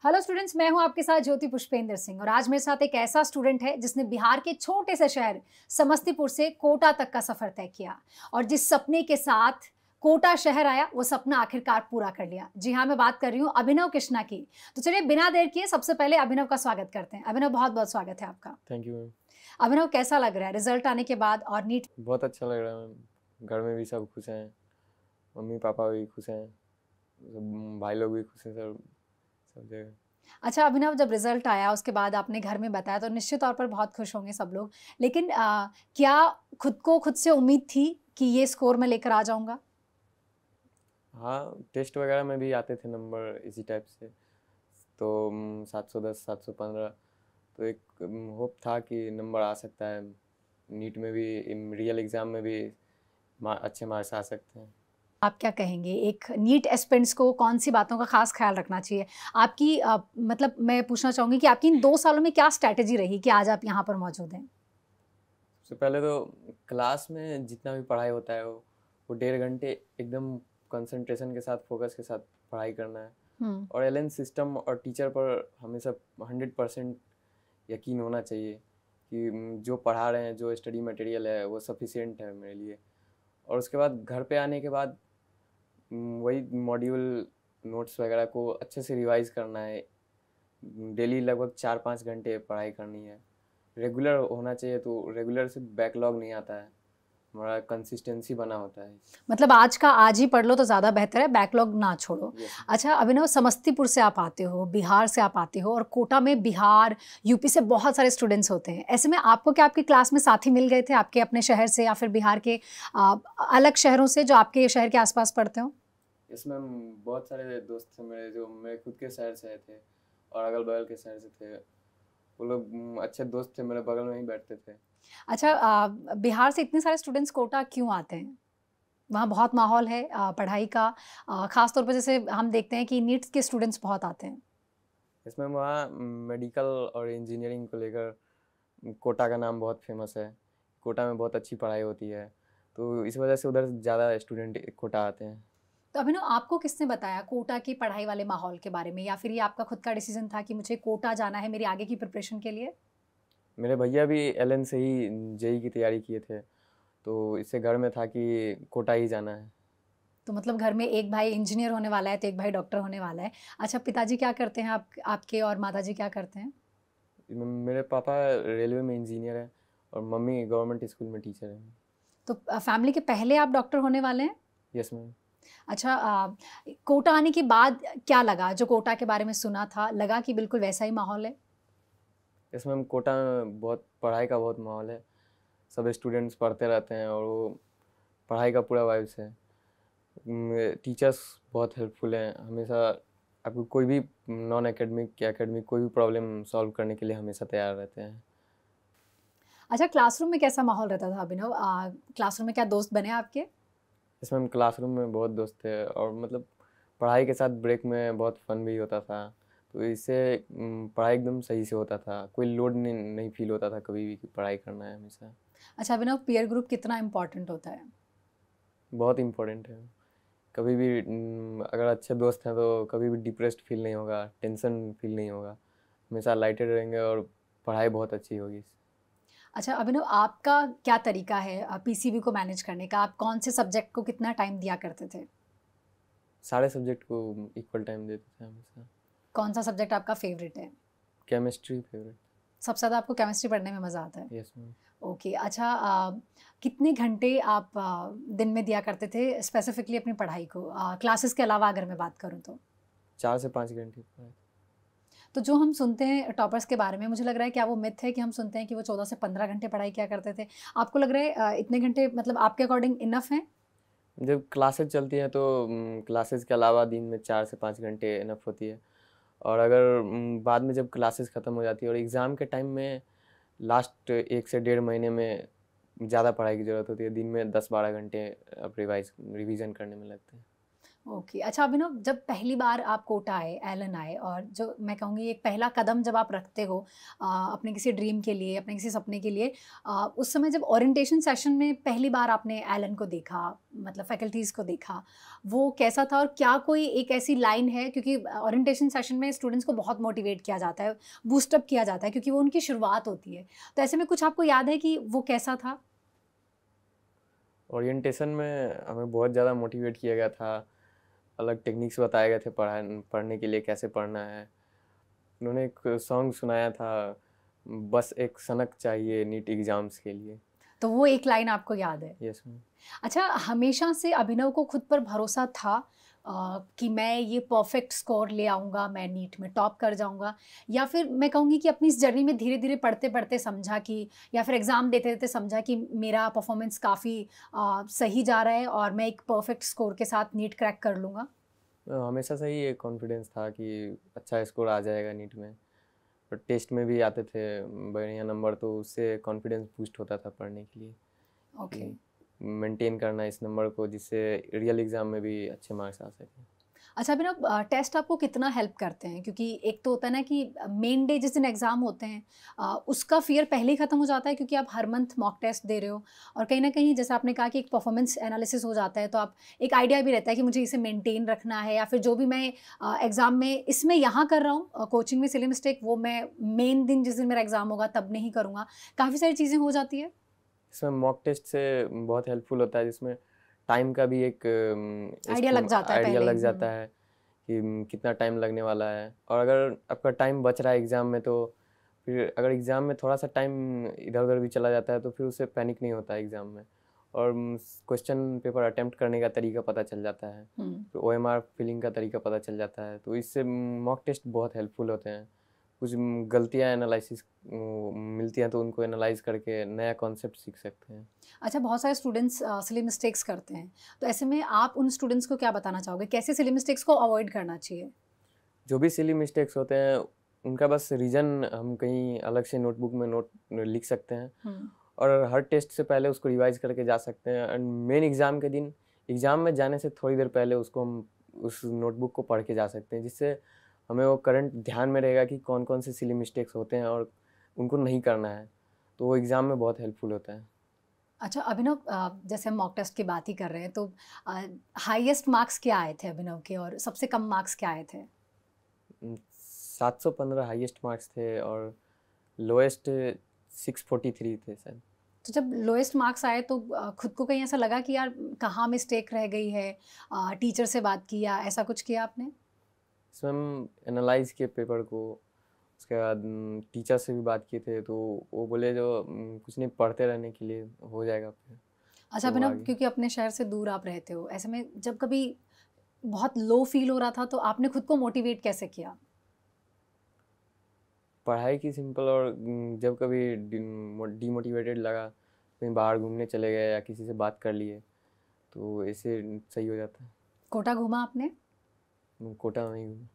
Hello students, मैं हूं आपके साथ ज्योति पुष्पेंद्र सिंह और आज मेरे साथ एक ऐसा स्टूडेंट है जिसने बिहार के छोटे से शहर समस्तीपुर से कोटा तक का सफर तय किया और जिस सपने के साथ कोटा शहर आया वो सपना आखिरकार पूरा कर लिया। जी हाँ, मैं बात कर रही हूँ अभिनव कृष्णा की। तो चलिए बिना देर किए सबसे पहले अभिनव का स्वागत करते हैं। अभिनव, बहुत बहुत स्वागत है आपका। Thank you ma'am. अभिनव, कैसा लग रहा है रिजल्ट आने के बाद और नीट? बहुत अच्छा लग रहा है मैम। घर में भी सब खुश हैं, मम्मी पापा भी खुश हैं, भाई लोग भी खुश हैं, सब सब जगह। अच्छा अभिनव, जब रिजल्ट आया उसके बाद आपने घर में बताया तो निश्चित तौर पर बहुत खुश होंगे सब लोग, लेकिन क्या खुद से उम्मीद थी कि ये स्कोर मैं लेकर आ जाऊंगा? हाँ, टेस्ट वगैरह में भी आते थे नंबर इसी टाइप से, तो 710 715, तो एक होप था कि नंबर आ सकता है। नीट में भी, रियल एग्ज़ाम में भी अच्छे मार्क्स आ सकते हैं। आप क्या कहेंगे, एक नीट एस्पिरेंट्स को कौन सी बातों का खास ख्याल रखना चाहिए? आपकी मतलब मैं पूछना चाहूंगी कि आपकी इन 2 सालों में क्या स्ट्रैटेजी रही कि आज आप यहाँ पर मौजूद हैं? सबसे पहले तो क्लास में जितना भी पढ़ाई होता है वो 1.5 घंटे एकदम कंसंट्रेशन के साथ, फोकस के साथ पढ़ाई करना है। और एलएन सिस्टम और टीचर पर हमेशा 100% यकीन होना चाहिए कि जो पढ़ा रहे हैं, जो स्टडी मटेरियल है वो सफिशिएंट है मेरे लिए। और उसके बाद घर पे आने के बाद वही मॉड्यूल नोट्स वगैरह को अच्छे से रिवाइज करना है। डेली लगभग 4-5 घंटे पढ़ाई करनी है। रेगुलर होना चाहिए, तो रेगुलर से बैकलॉग नहीं आता है, हमारा कंसिस्टेंसी बना होता है। मतलब आज का आज ही पढ़ लो तो ज़्यादा बेहतर है, बैकलॉग ना छोड़ो। अच्छा अभिनव, समस्तीपुर से आप आते हो, बिहार से आप आते हो और कोटा में बिहार यूपी से बहुत सारे स्टूडेंट्स होते हैं। ऐसे में आपको क्या आपकी क्लास में साथी मिल गए थे आपके अपने शहर से या फिर बिहार के अलग शहरों से जो आपके शहर के आसपास पढ़ते हो? इसमें बहुत सारे दोस्त थे मेरे, जो मेरे खुद के शहर से आए थे और अगल बगल के शहर से थे। वो लोग अच्छे दोस्त थे, मेरे बगल में ही बैठते थे। अच्छा बिहार से इतने सारे स्टूडेंट्स कोटा क्यों आते हैं? वहाँ बहुत माहौल है पढ़ाई का, ख़ास तौर पे जैसे हम देखते हैं कि नीट्स के स्टूडेंट्स बहुत आते हैं। इसमें वहाँ मेडिकल और इंजीनियरिंग को लेकर कोटा का नाम बहुत फेमस है। कोटा में बहुत अच्छी पढ़ाई होती है, तो इस वजह से उधर ज़्यादा स्टूडेंट कोटा आते हैं। तो अभिनव, आपको किसने बताया कोटा की पढ़ाई वाले माहौल के बारे में, या फिर ये आपका खुद का डिसीजन था कि मुझे कोटा जाना है मेरी आगे की प्रिपरेशन के लिए? मेरे भैया भी एलएन से ही जेई की तैयारी किए थे, तो इससे घर में था कि कोटा ही जाना है। तो मतलब घर में एक भाई इंजीनियर होने वाला है तो एक भाई डॉक्टर होने वाला है। अच्छा, पिताजी क्या करते हैं आपके, और माताजी क्या करते हैं? मेरे पापा रेलवे में इंजीनियर हैं और मम्मी गवर्नमेंट स्कूल में टीचर हैं। तो फैमिली के पहले आप डॉक्टर होने वाले हैं? Yes ma'am. अच्छा कोटा आने के बाद क्या लगा, जो कोटा के बारे में सुना था लगा कि बिल्कुल वैसा ही माहौल है? यस मैम, कोटा में बहुत पढ़ाई का बहुत माहौल है। सब स्टूडेंट्स पढ़ते रहते हैं और वो पढ़ाई का पूरा वाइब्स है। टीचर्स बहुत हेल्पफुल हैं हमेशा। आपको कोई भी नॉन एकेडमिक या एकेडमिक कोई भी प्रॉब्लम सॉल्व करने के लिए हमेशा तैयार रहते हैं। अच्छा, क्लासरूम में कैसा माहौल रहता था अभिनव? क्लासरूम में क्या दोस्त बने आपके? इसमें हम क्लासरूम में बहुत दोस्त थे और मतलब पढ़ाई के साथ ब्रेक में बहुत फन भी होता था, तो इससे पढ़ाई एकदम सही से होता था। कोई लोड नहीं फील होता था कभी भी कि पढ़ाई करना है हमेशा। अच्छा अभिनव, पीयर ग्रुप कितना इम्पोर्टेंट होता है? बहुत इम्पोर्टेंट है। कभी भी अगर अच्छे दोस्त हैं तो कभी भी डिप्रेस्ड फील नहीं होगा, टेंशन फील नहीं होगा। हमेशा लाइटेड रहेंगे और पढ़ाई बहुत अच्छी होगी। अच्छा अभिनव, आपका क्या तरीका है पीसीबी को मैनेज करने का? आप कौन से सब्जेक्ट को कितना टाइम दिया करते थे? सारे सब्जेक्ट को इक्वल टाइम देते थे हमेशा। कौन सा सब्जेक्ट आपका फेवरेट है? Chemistry favourite. सबसे ज़्यादा आपको केमिस्ट्री पढ़ने में मज़ा आता है? Yes ma'am. ओके। अच्छा कितने घंटे आप दिन में दिया करते थे स्पेसिफिकली अपनी पढ़ाई को, क्लासेस के अलावा अगर मैं बात करूँ तो? 4 से 5 घंटे पढ़ाई। तो जो हम सुनते हैं टॉपर्स के बारे में, मुझे लग रहा है क्या वो मिथ है कि हम सुनते हैं कि वो 14 से 15 घंटे पढ़ाई किया करते थे? आपको लग रहा है इतने घंटे मतलब आपके अकॉर्डिंग इनफ है? जब क्लासेस चलती हैं तो क्लासेस के अलावा दिन में 4 से 5 घंटे इनफ होती है। और अगर बाद में जब क्लासेस ख़त्म हो जाती है और एग्ज़ाम के टाइम में लास्ट 1 से 1.5 महीने में ज़्यादा पढ़ाई की ज़रूरत होती है। दिन में 10-12 घंटे अब रिवाइज़न करने में लगते हैं। ओके। अच्छा अभिनव, जब पहली बार आप कोटा आए, एलन आए, और जो मैं कहूँगी एक पहला कदम जब आप रखते हो अपने किसी ड्रीम के लिए, अपने किसी सपने के लिए, उस समय जब ओरिएंटेशन सेशन में पहली बार आपने एलन को देखा, मतलब फैकल्टीज़ को देखा, वो कैसा था? और क्या कोई एक ऐसी लाइन है, क्योंकि ओरिएंटेशन सेशन में स्टूडेंट्स को बहुत मोटिवेट किया जाता है, बूस्ट अप किया जाता है, क्योंकि वो उनकी शुरुआत होती है। तो ऐसे में कुछ आपको याद है कि वो कैसा था? ओरिएंटेशन में हमें बहुत ज़्यादा मोटिवेट किया गया था, अलग टेक्निक्स बताए गए थे पढ़ने के लिए, कैसे पढ़ना है। उन्होंने एक सॉन्ग सुनाया था, बस एक सनक चाहिए नीट एग्ज़ाम्स के लिए। तो वो एक लाइन आपको याद है? Yes ma'am. अच्छा, हमेशा से अभिनव को खुद पर भरोसा था कि मैं ये परफेक्ट स्कोर ले आऊँगा, मैं नीट में टॉप कर जाऊँगा? या फिर मैं कहूँगी कि अपनी इस जर्नी में धीरे-धीरे पढ़ते-पढ़ते समझा कि, या फिर एग्ज़ाम देते-देते समझा कि मेरा परफॉर्मेंस काफ़ी सही जा रहा है और मैं एक परफेक्ट स्कोर के साथ नीट क्रैक कर लूँगा? हमेशा से ही ये कॉन्फिडेंस था कि अच्छा स्कोर आ जाएगा नीट में, और टेस्ट में भी आते थे बढ़िया नंबर, तो उससे कॉन्फिडेंस बूस्ट होता था पढ़ने के लिए ओके। कि मेंटेन करना इस नंबर को, जिससे रियल एग्ज़ाम में भी अच्छे मार्क्स आ सकें। अच्छा अभिनव, टेस्ट आपको कितना हेल्प करते हैं? क्योंकि एक तो होता है ना कि मेन डे जिस दिन एग्ज़ाम होते हैं, उसका फ़ियर पहले ही ख़त्म हो जाता है, क्योंकि आप हर मंथ मॉक टेस्ट दे रहे हो, और कहीं न कहीं जैसा आपने कहा कि एक परफ़ॉर्मेंस एनालिसिस हो जाता है, तो आप एक आइडिया भी रहता है कि मुझे इसे मेंटेन रखना है, या फिर जो भी मैं एग्ज़ाम में इसमें यहाँ कर रहा हूँ, कोचिंग में सिली मिस्टेक, वो मैं मेन दिन जिस दिन मेरा एग्ज़ाम होगा तब नहीं करूँगा। काफ़ी सारी चीज़ें हो जाती है। इसमें मॉक टेस्ट से बहुत हेल्पफुल होता है, जिसमें टाइम का भी एक आइडिया लग जाता है आइडिया पहले ही। लग जाता है कि कितना टाइम लगने वाला है। और अगर आपका टाइम बच रहा है एग्ज़ाम में, तो फिर अगर एग्ज़ाम में थोड़ा सा टाइम इधर उधर भी चला जाता है, तो फिर उससे पैनिक नहीं होता है एग्ज़ाम में, और क्वेश्चन पेपर अटेम्प्ट करने का तरीका पता चल जाता है, हुँ। फिर OMR फिलिंग का तरीका पता चल जाता है। तो इससे मॉक टेस्ट बहुत हेल्पफुल होते हैं। कुछ गलतियाँ एनालिसिस मिलती हैं, तो उनको एनालाइज़ करके नया कॉन्सेप्ट सीख सकते हैं। अच्छा, बहुत सारे स्टूडेंट्स सिली मिस्टेक्स करते हैं, तो ऐसे में आप उन स्टूडेंट्स को क्या बताना चाहोगे? कैसे सिली मिस्टेक्स को अवॉइड करना चाहिए? जो भी सिली मिस्टेक्स होते हैं, उनका बस रीज़न हम कहीं अलग से नोटबुक में नोट लिख सकते हैं, हुँ। और हर टेस्ट से पहले उसको रिवाइज़ करके जा सकते हैं, एंड मेन एग्ज़ाम के दिन एग्ज़ाम में जाने से थोड़ी देर पहले उसको हम उस नोटबुक को पढ़ के जा सकते हैं, जिससे हमें वो करंट ध्यान में रहेगा कि कौन-कौन से सिली मिस्टेक्स होते हैं और उनको नहीं करना है। तो वो एग्ज़ाम में बहुत हेल्पफुल होता है। अच्छा अभिनव, जैसे हम मॉक टेस्ट की बात ही कर रहे हैं, तो हाईएस्ट मार्क्स क्या आए थे अभिनव के, और सबसे कम मार्क्स क्या आए थे? 715 हाईएस्ट मार्क्स थे, और लोएस्ट 643 थे शायद। तो जब लोएस्ट मार्क्स आए तो खुद को कहीं ऐसा लगा कि यार कहाँ मिस्टेक रह गई है? टीचर से बात की या ऐसा कुछ किया आपने? इसमें हम एनालाइज़ किए पेपर को, उसके बाद टीचर से भी बात किए थे, तो वो बोले जो कुछ नहीं, पढ़ते रहने के लिए हो जाएगा फिर। अच्छा तो अभिनव, आगे क्योंकि अपने शहर से दूर आप रहते हो, ऐसे में जब कभी बहुत लो फील हो रहा था, तो आपने खुद को मोटिवेट कैसे किया? पढ़ाई की सिंपल, और जब कभी डीमोटिवेटेड लगा, कहीं बाहर घूमने चले गए या किसी से बात कर लिए, तो ऐसे सही हो जाता है। कोटा घूमा आपने? कोटा नहीं घूमा।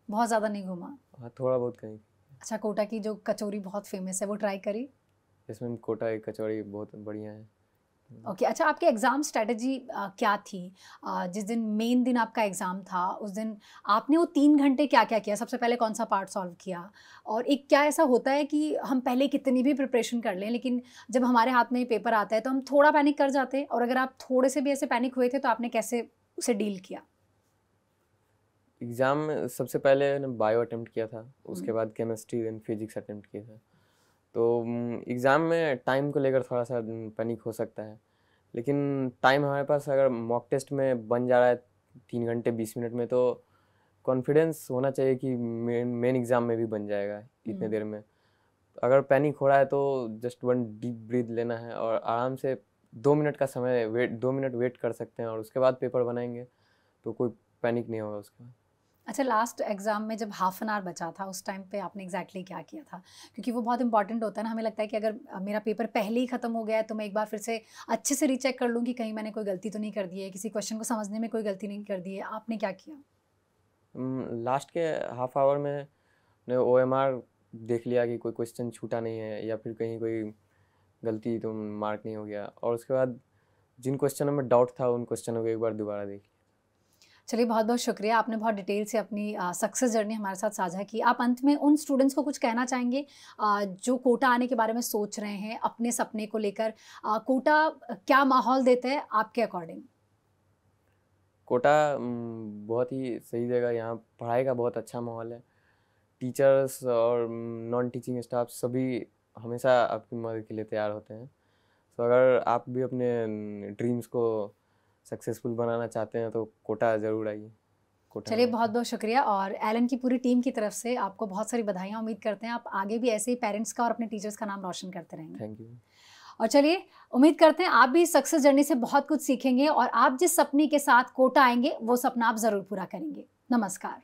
बहुत ज़्यादा नहीं घूमा? हाँ, थोड़ा बहुत कहीं। अच्छा, कोटा की जो कचौरी बहुत फेमस है, वो ट्राई करी? इसमें कोटा की कचौड़ी बहुत बढ़िया है। ओके। अच्छा, आपकी एग्ज़ाम स्ट्रैटेजी क्या थी? जिस दिन मेन दिन आपका एग्ज़ाम था, उस दिन आपने वो 3 घंटे क्या-क्या किया? सबसे पहले कौन-सा पार्ट सॉल्व किया? और एक क्या ऐसा होता है कि हम पहले कितनी भी प्रिपरेशन कर लें, लेकिन जब हमारे हाथ में पेपर आता है, तो हम थोड़ा पैनिक कर जाते हैं, और अगर आप थोड़े से भी ऐसे पैनिक हुए थे, तो आपने कैसे उसे डील किया? एग्ज़ाम में सबसे पहले मैंने बायो अटेम्प्ट किया था, उसके हुँ। बाद केमिस्ट्री, देन फिजिक्स अटेम्प्ट किया था। तो एग्ज़ाम में टाइम को लेकर थोड़ा-सा पैनिक हो सकता है, लेकिन टाइम हमारे पास अगर मॉक टेस्ट में बन जा रहा है 3 घंटे 20 मिनट में, तो कॉन्फिडेंस होना चाहिए कि मेन मेन एग्ज़ाम में भी बन जाएगा इतने हुँ। देर में। अगर पैनिक हो रहा है, तो जस्ट 1 डीप ब्रीथ लेना है, और आराम से 2 मिनट का समय 2 मिनट वेट कर सकते हैं, और उसके बाद पेपर बनाएँगे, तो कोई पैनिक नहीं होगा उसके बाद। अच्छा, लास्ट एग्ज़ाम में जब हाफ एन आवर बचा था, उस टाइम पे आपने एग्ज़ैक्टली क्या किया था? क्योंकि वो बहुत इंपॉर्टेंट होता है ना, हमें लगता है कि अगर मेरा पेपर पहले ही ख़त्म हो गया है, तो मैं एक बार फिर से अच्छे से रीचेक कर लूँ कि कहीं मैंने कोई गलती तो नहीं कर दी है, किसी क्वेश्चन को समझने में कोई गलती नहीं कर दी है। आपने क्या किया? लास्ट के हाफ आवर में ने OMR देख लिया कि कोई क्वेश्चन छूटा नहीं है, या फिर कहीं कोई गलती तो मार्क नहीं हो गया, और उसके बाद जिन क्वेश्चनों में डाउट था, उन क्वेश्चनों को एक बार दोबारा देख लिया। चलिए, बहुत बहुत शुक्रिया, आपने बहुत डिटेल से अपनी सक्सेस जर्नी हमारे साथ साझा की। आप अंत में उन स्टूडेंट्स को कुछ कहना चाहेंगे जो कोटा आने के बारे में सोच रहे हैं, अपने सपने को लेकर? कोटा क्या माहौल देता है आपके अकॉर्डिंग? कोटा बहुत ही सही जगह, यहाँ पढ़ाई का बहुत अच्छा माहौल है। टीचर्स और नॉन टीचिंग स्टाफ सभी हमेशा आपकी मदद के लिए तैयार होते हैं। तो अगर आप भी अपने ड्रीम्स को सक्सेसफुल बनाना चाहते हैं तो कोटा ज़रूर आइए। चलिए, बहुत बहुत शुक्रिया, और एलन की पूरी टीम की तरफ से आपको बहुत सारी बधाइयाँ। उम्मीद करते हैं आप आगे भी ऐसे ही पेरेंट्स का और अपने टीचर्स का नाम रोशन करते रहेंगे। Thank you. और चलिए, उम्मीद करते हैं आप भी सक्सेस जर्नी से बहुत कुछ सीखेंगे और आप जिस सपने के साथ कोटा आएंगे वो सपना आप ज़रूर पूरा करेंगे। नमस्कार।